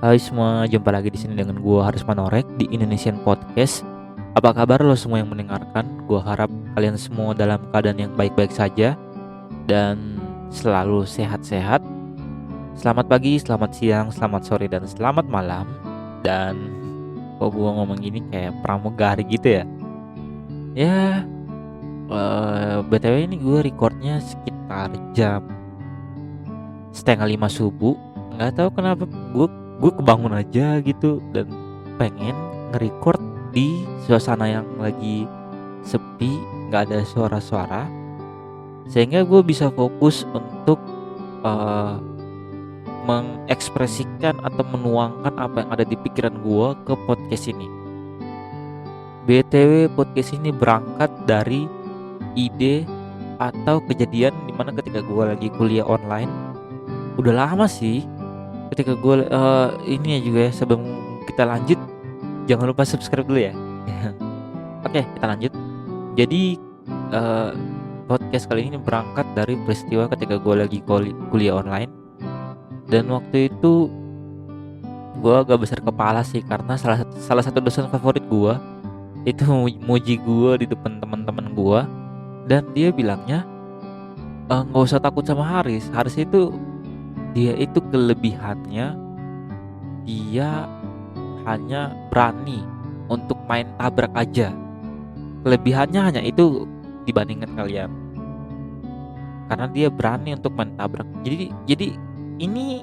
Hai semua, jumpa lagi di sini dengan gua Haris Manorek di Indonesian Podcast. Apa kabar lo semua yang mendengarkan? Gua harap kalian semua dalam keadaan yang baik-baik saja dan selalu sehat-sehat. Selamat pagi, selamat siang, selamat sore, dan selamat malam. Dan kok gua ngomong gini kayak pramugari gitu ya? Ya, BTW ini gue recordnya sekitar jam setengah 5 subuh. Nggak tahu kenapa gue kebangun aja gitu dan pengen nge-record di suasana yang lagi sepi, nggak ada suara-suara, sehingga gue bisa fokus untuk eh, mengekspresikan atau menuangkan apa yang ada di pikiran gue ke podcast ini. BTW podcast ini berangkat dari ide atau kejadian dimana ketika gue lagi kuliah online. Udah lama sih ketika gue ini ya juga ya, sebelum kita lanjut jangan lupa subscribe dulu ya. Oke, kita lanjut. Jadi eh, podcast kali ini berangkat dari peristiwa ketika gue lagi kuliah online. Dan waktu itu gue agak besar kepala sih karena salah satu dosen favorit gue itu muji gue di depan teman-teman gue, dan dia bilangnya nggak usah takut sama Haris. Haris itu dia itu kelebihannya, dia hanya berani untuk main tabrak aja. Kelebihannya hanya itu dibandingkan kalian, karena dia berani untuk main tabrak. Jadi ini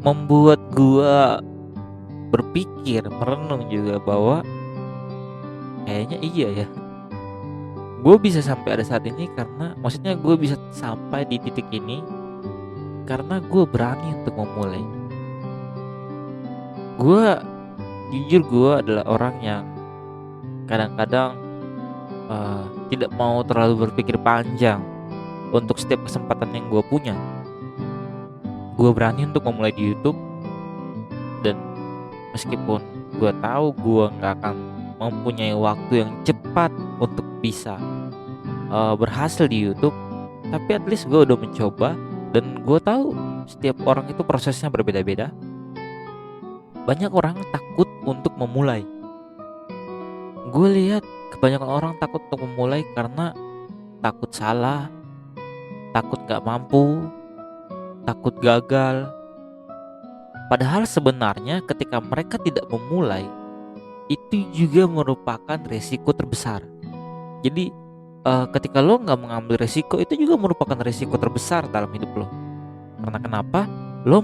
membuat gua berpikir, merenung juga bahwa kayaknya iya ya. Gue bisa sampai ada saat ini karena maksudnya gue bisa sampai di titik ini karena gue berani untuk memulai. Gue jujur gue adalah orang yang kadang-kadang tidak mau terlalu berpikir panjang untuk setiap kesempatan yang gue punya. Gue berani untuk memulai di YouTube, dan meskipun gue tahu gue nggak akan mempunyai waktu yang cepat untuk bisa berhasil di YouTube, tapi at least gue udah mencoba, dan gue tahu setiap orang itu prosesnya berbeda-beda. Banyak orang takut untuk memulai. Gue lihat kebanyakan orang takut untuk memulai karena takut salah, takut gak mampu, takut gagal. Padahal sebenarnya ketika mereka tidak memulai, itu juga merupakan resiko terbesar. Jadi ketika lo gak mengambil resiko, itu juga merupakan resiko terbesar dalam hidup lo. Karena kenapa? Lo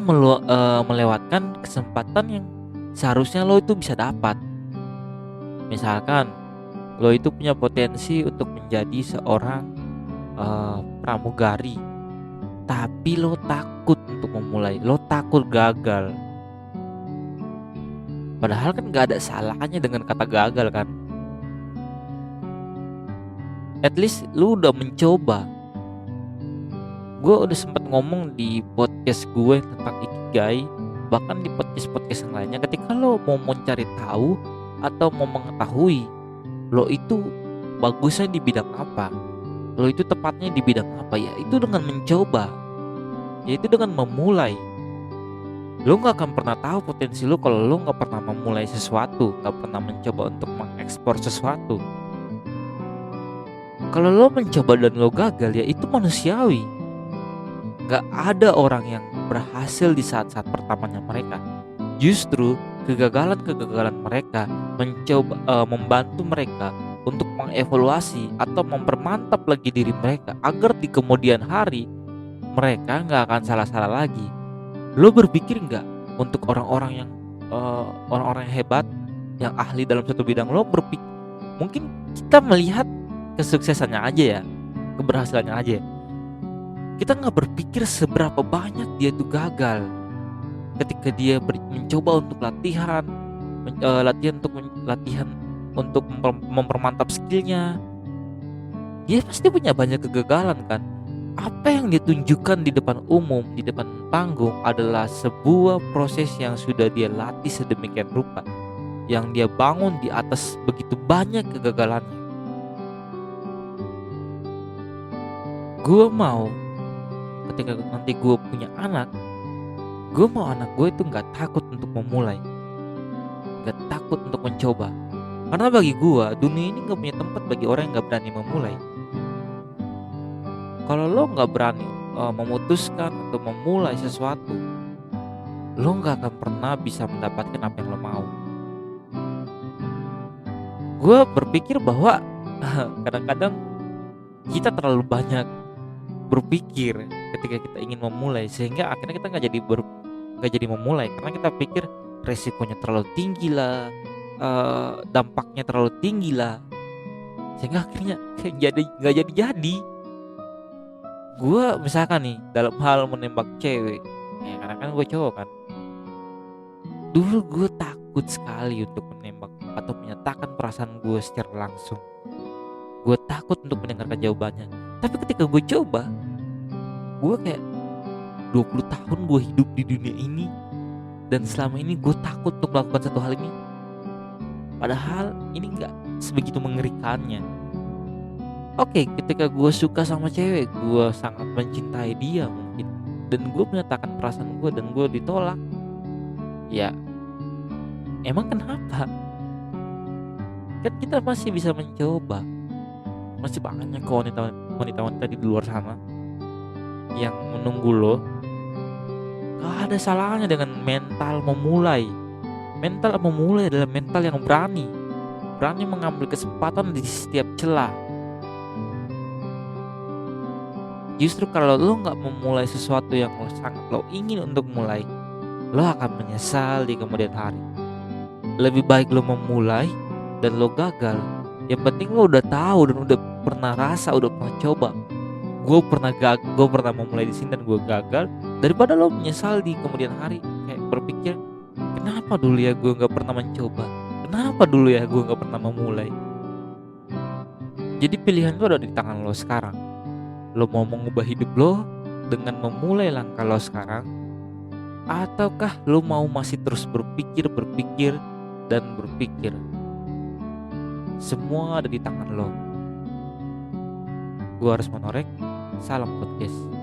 melewatkan kesempatan yang seharusnya lo itu bisa dapat. Misalkan lo itu punya potensi untuk menjadi seorang pramugari, tapi lo takut untuk memulai, lo takut gagal. Padahal kan gak ada salahnya dengan kata gagal kan. At least lo udah mencoba. Gue udah sempat ngomong di podcast gue tentang ikigai, bahkan di podcast yang lainnya, ketika lo mau mencari tahu atau mau mengetahui lo itu bagusnya di bidang apa, lo itu tepatnya di bidang apa, ya itu dengan mencoba, yaitu dengan memulai. Lo gak akan pernah tahu potensi lo kalau lo gak pernah memulai sesuatu, gak pernah mencoba untuk mengekspor sesuatu. Kalau lo mencoba dan lo gagal, ya itu manusiawi. Gak ada orang yang berhasil di saat-saat pertamanya mereka. Justru kegagalan mereka membantu mereka untuk mengevaluasi atau mempermantap lagi diri mereka, agar di kemudian hari mereka gak akan salah-salah lagi. Lo berpikir gak untuk orang-orang yang hebat, yang ahli dalam satu bidang? Lo berpikir, mungkin kita melihat kesuksesannya aja ya, keberhasilannya aja, kita gak berpikir seberapa banyak dia tuh gagal ketika dia mencoba untuk latihan untuk mempermantap skillnya. Dia pasti punya banyak kegagalan kan. Apa yang ditunjukkan di depan umum, di depan panggung, adalah sebuah proses yang sudah dia latih sedemikian rupa, yang dia bangun di atas begitu banyak kegagalannya. Gue mau ketika nanti gue punya anak, Gue mau anak gue itu nggak takut untuk memulai, nggak takut untuk mencoba. Karena bagi gue dunia ini nggak punya tempat bagi orang yang nggak berani memulai. Kalau lo nggak berani memutuskan atau memulai sesuatu, lo nggak akan pernah bisa mendapatkan apa yang lo mau. Gue berpikir bahwa kadang-kadang kita terlalu banyak berpikir ketika kita ingin memulai, sehingga akhirnya kita nggak jadi memulai karena kita pikir resikonya terlalu tinggi lah, dampaknya terlalu tinggi lah, sehingga akhirnya nggak jadi. Gue misalkan nih dalam hal menembak cewek, ya karena kan gue cowok kan, dulu gue takut sekali untuk menembak atau menyatakan perasaan gue secara langsung. Gue takut untuk mendengarkan jawabannya. Tapi ketika gue coba, gue kayak 20 tahun gue hidup di dunia ini, dan selama ini gue takut untuk melakukan satu hal ini. Padahal ini gak sebegitu mengerikannya. Oke, ketika gue suka sama cewek, gue sangat mencintai dia mungkin, dan gue menyatakan perasaan gue dan gue ditolak. Ya, emang kenapa? Kan kita masih bisa mencoba. Masih banyak kok wanita-wanita di luar sana yang menunggu lo. Gak ada salahnya dengan mental memulai. Mental memulai adalah mental yang berani mengambil kesempatan di setiap celah. Justru kalau lo gak memulai sesuatu yang lo ingin untuk mulai, lo akan menyesal di kemudian hari. Lebih baik lo memulai dan lo gagal. Yang penting lo udah tahu dan udah pernah rasa, udah pernah coba. Gue pernah memulai di sini dan gue gagal, daripada lo menyesal di kemudian hari kayak berpikir, kenapa dulu ya gue nggak pernah mencoba, kenapa dulu ya gue nggak pernah memulai. Jadi pilihan lo ada di tangan lo sekarang. Lo mau mengubah hidup lo dengan memulai langkah lo sekarang, ataukah lo mau masih terus berpikir dan berpikir. Semua ada di tangan lo. Gue harus menorek. Salam podcast.